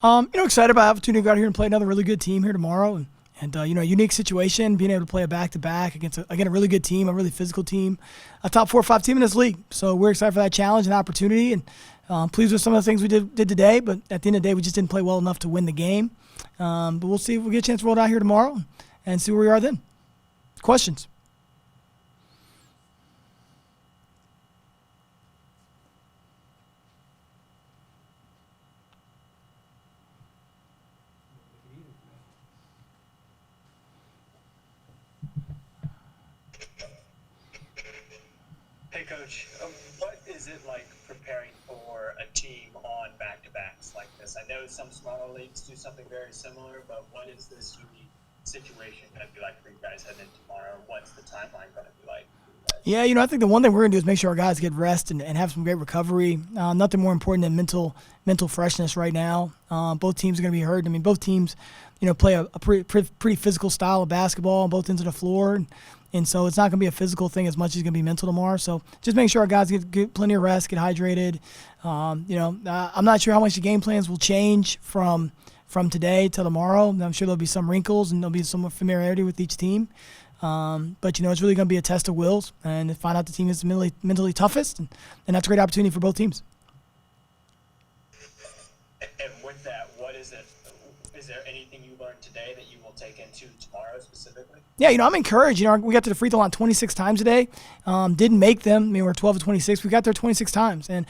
Excited about the opportunity to go out here and play another really good team here tomorrow, and a unique situation, being able to play a back-to-back against a really good team, a really physical team, a top 4 or 5 team in this league. So we're excited for that challenge and opportunity, and pleased with some of the things we did today. But at the end of the day, we just didn't play well enough to win the game. But we'll see if we get a chance to roll it out here tomorrow and see where we are then. Questions? Hey, Coach, what is it like preparing for a team on back-to-backs like this? I know some smaller leagues do something very similar, but what is this unique situation going to be like for you guys heading into tomorrow? What's the timeline going to be like for you guys? Yeah, I think the one thing we're going to do is make sure our guys get rest and have some great recovery. Nothing more important than mental freshness right now. Both teams are going to be hurt. I mean, both teams, play a pretty physical style of basketball on both ends of the floor. And so it's not going to be a physical thing as much as it's going to be mental tomorrow. So just make sure our guys get plenty of rest, get hydrated. I'm not sure how much the game plans will change from today till tomorrow. I'm sure there'll be some wrinkles and there'll be some familiarity with each team. But it's really going to be a test of wills and find out the team is mentally toughest. And that's a great opportunity for both teams. And with that, what is it? Is there anything you learned today that you will take into tomorrow specifically? Yeah, I'm encouraged. We got to the free throw line 26 times today. Didn't make them. I mean, we're 12 to 26. We got there 26 times. And,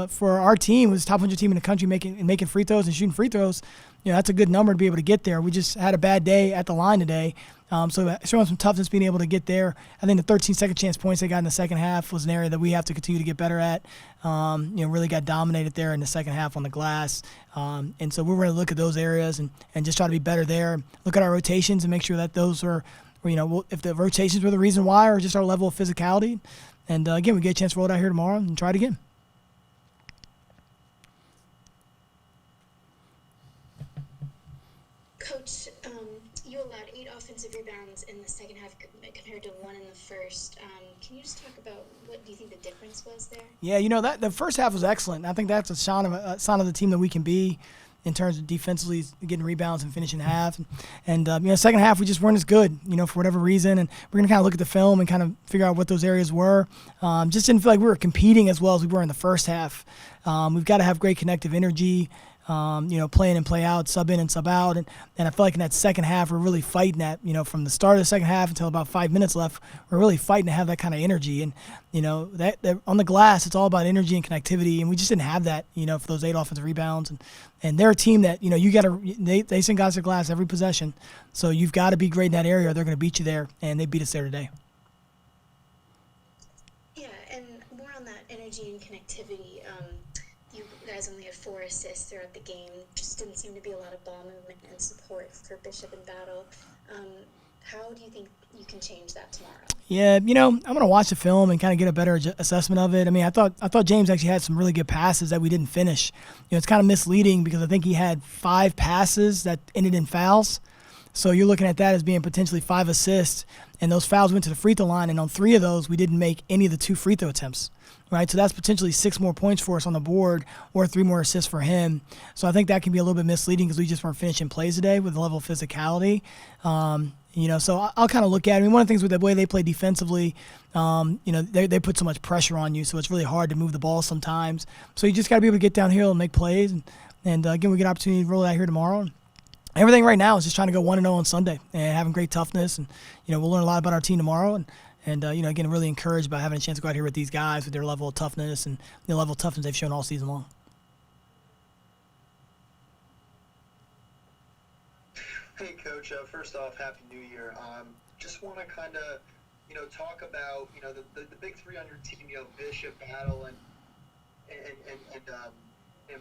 for our team, it was the top 100 team in the country making free throws and shooting free throws. That's a good number to be able to get there. We just had a bad day at the line today. So showing some toughness being able to get there. I think the 13 second chance points they got in the second half was an area that we have to continue to get better at. Really got dominated there in the second half on the glass. And so we're going to look at those areas and just try to be better there. Look at our rotations and make sure that those are, if the rotations were the reason why or just our level of physicality. And, again, we get a chance to roll it out here tomorrow and try it again. Coach, you allowed 8 offensive rebounds in the second half compared to 1 in the first. Can you just talk about what do you think the difference was there? Yeah, that the first half was excellent. I think that's a sign of the team that we can be in terms of defensively getting rebounds and finishing half. And second half we just weren't as good, for whatever reason. And we're gonna kind of look at the film and kind of figure out what those areas were. Just didn't feel like we were competing as well as we were in the first half. We've got to have great connective energy. Play in and play out, sub in and sub out. And I feel like in that second half, we're really fighting that, from the start of the second half until about 5 minutes left, we're really fighting to have that kind of energy. And, that on the glass, it's all about energy and connectivity. And we just didn't have that, for those 8 offensive rebounds. And they're a team that, they send guys to glass every possession. So you've got to be great in that area or they're going to beat you there. And they beat us there today. Yeah, and more on that energy and connectivity. You guys only had 4 assists throughout the game. Just didn't seem to be a lot of ball movement and support for Bishop and Battle. How do you think you can change that tomorrow? Yeah, I'm going to watch the film and kind of get a better assessment of it. I mean, I thought James actually had some really good passes that we didn't finish. It's kind of misleading because I think he had 5 passes that ended in fouls. So you're looking at that as being potentially 5 assists, and those fouls went to the free throw line, and on 3 of those, we didn't make any of the 2 free throw attempts, right? So that's potentially 6 more points for us on the board or 3 more assists for him. So I think that can be a little bit misleading because we just weren't finishing plays today with the level of physicality. So I'll kind of look at it. I mean, one of the things with the way they play defensively, they put so much pressure on you, so it's really hard to move the ball sometimes. So you just got to be able to get downhill and make plays. And again, we get an opportunity to roll it out here tomorrow. Everything right now is just trying to go 1-0 on Sunday and having great toughness. And, we'll learn a lot about our team tomorrow. And again, really encouraged by having a chance to go out here with these guys with their level of toughness and the level of toughness they've shown all season long. Hey, Coach. First off, Happy New Year. Just want to kind of, talk about, the big 3 on your team, Bishop, Battle, and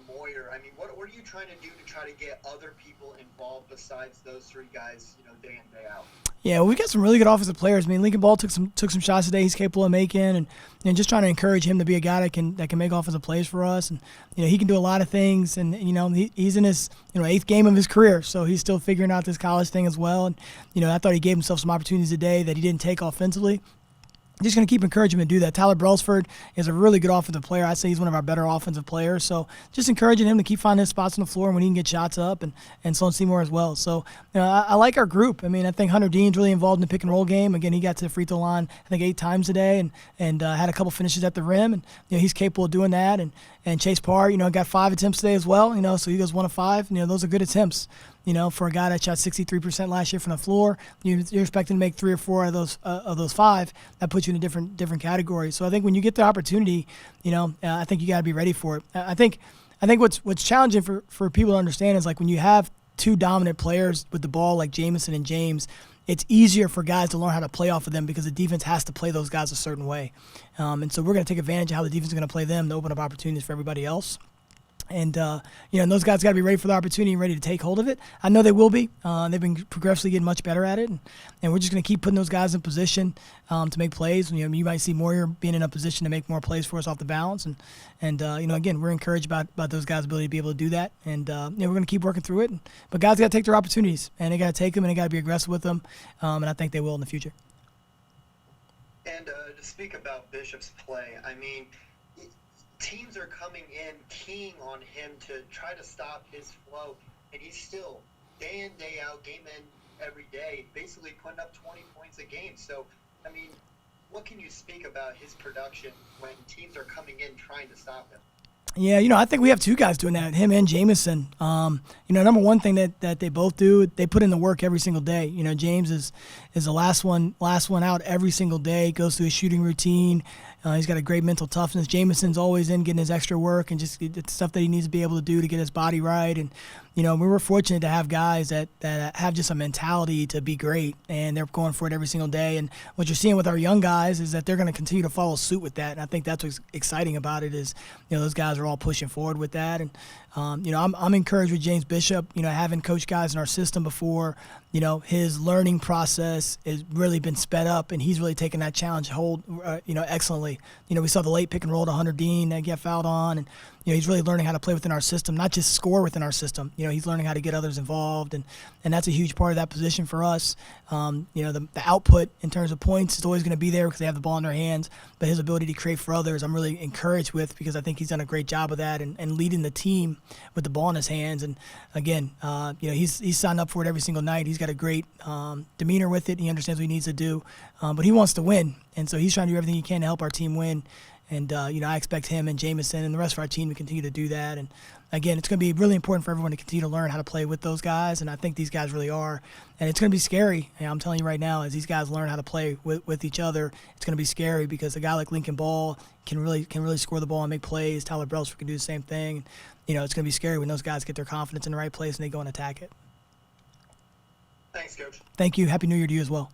Moyer. I mean, what are you trying to do to try to get other people involved besides those 3 guys, day in, day out? Yeah, we've got some really good offensive players. I mean, Lincoln Ball took some shots today he's capable of making, and just trying to encourage him to be a guy that can make offensive plays for us. And he can do a lot of things, and he's in his 8th game of his career, so he's still figuring out this college thing as well. And I thought he gave himself some opportunities today that he didn't take offensively. just going to keep encouraging him to do that. Tyler Brailsford is a really good offensive player. I'd say he's one of our better offensive players. So just encouraging him to keep finding his spots on the floor when he can get shots up, and Sloan Seymour as well. So I like our group. I mean, I think Hunter Dean's really involved in the pick and roll game. Again, he got to the free throw line I think 8 times today, and had a couple finishes at the rim, and he's capable of doing that. And Chase Parr, got 5 attempts today as well. So he goes 1 of 5. Those are good attempts. For a guy that shot 63% last year from the floor, you're expecting to make 3 or 4 of those 5. That puts you in a different category. So I think when you get the opportunity, I think you got to be ready for it. I think what's challenging for people to understand is like when you have 2 dominant players with the ball like Jamison and James, it's easier for guys to learn how to play off of them because the defense has to play those guys a certain way. And so we're going to take advantage of how the defense is going to play them to open up opportunities for everybody else. And, and those guys got to be ready for the opportunity and ready to take hold of it. I know they will be. They've been progressively getting much better at it. And we're just going to keep putting those guys in position to make plays. You might see Moyer being in a position to make more plays for us off the bounce. And again, we're encouraged about those guys' ability to be able to do that. And, we're going to keep working through it. But guys got to take their opportunities. And they got to take them, and they got to be aggressive with them. And I think they will in the future. And to speak about Bishop's play, I mean, teams are coming in keying on him to try to stop his flow, and he's still day in, day out, game in, every day, basically putting up 20 points a game. So, I mean, what can you speak about his production when teams are coming in trying to stop him? Yeah, I think we have 2 guys doing that, him and Jamison. Number one thing that they both do, they put in the work every single day. James is the last one out every single day, goes through his shooting routine. He's got a great mental toughness. Jamison's always in getting his extra work and just it's stuff that he needs to be able to do to get his body right. And, we were fortunate to have guys that have just a mentality to be great, and they're going for it every single day. And what you're seeing with our young guys is that they're going to continue to follow suit with that. And I think that's what's exciting about it is, those guys are all pushing forward with that. And, I'm encouraged with James Bishop, having coached guys in our system before. His learning process has really been sped up, and he's really taken that challenge hold, excellently. We saw the late pick and roll to Hunter Dean that get fouled on, and he's really learning how to play within our system, not just score within our system. He's learning how to get others involved, and that's a huge part of that position for us. The output in terms of points is always going to be there because they have the ball in their hands, but his ability to create for others, I'm really encouraged with because I think he's done a great job of that and leading the team with the ball in his hands. And again, he's signed up for it every single night. He's got a great demeanor with it. He understands what he needs to do, but he wants to win, and so he's trying to do everything he can to help our team win. And, I expect him and Jamison and the rest of our team to continue to do that. And, again, it's going to be really important for everyone to continue to learn how to play with those guys, and I think these guys really are. And it's going to be scary. And I'm telling you right now, as these guys learn how to play with each other, it's going to be scary because a guy like Lincoln Ball can really score the ball and make plays. Tyler Brailsford can do the same thing. It's going to be scary when those guys get their confidence in the right place and they go and attack it. Thanks, Coach. Thank you. Happy New Year to you as well.